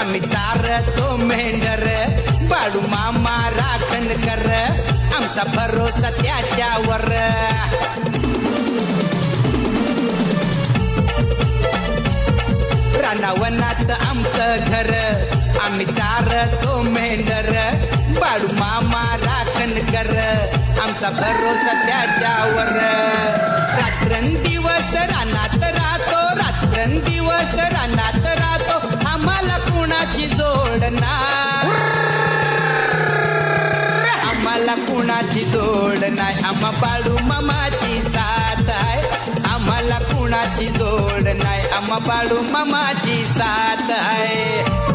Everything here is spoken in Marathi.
आम्ही चारतो मेंढर बाळू मामा राखण कर आमचा भरोसा त्याच्यावर रानावनात आमचं घर आम्ही चारतो मेंढर बाळू मामा राखण कर आमचा भरोसा त्याच्यावर रात्रंदिवस रानात राहतो रात्रंदिवस रानात राहतो आम्हाला कुणाची जोड नाही आम्हाला कुणाची जोड नाही आम्हा बाळू मामाची साथ आहे आम्हाला कुणाची जोड नाही आम्हा बाळू मामाची साथ आहे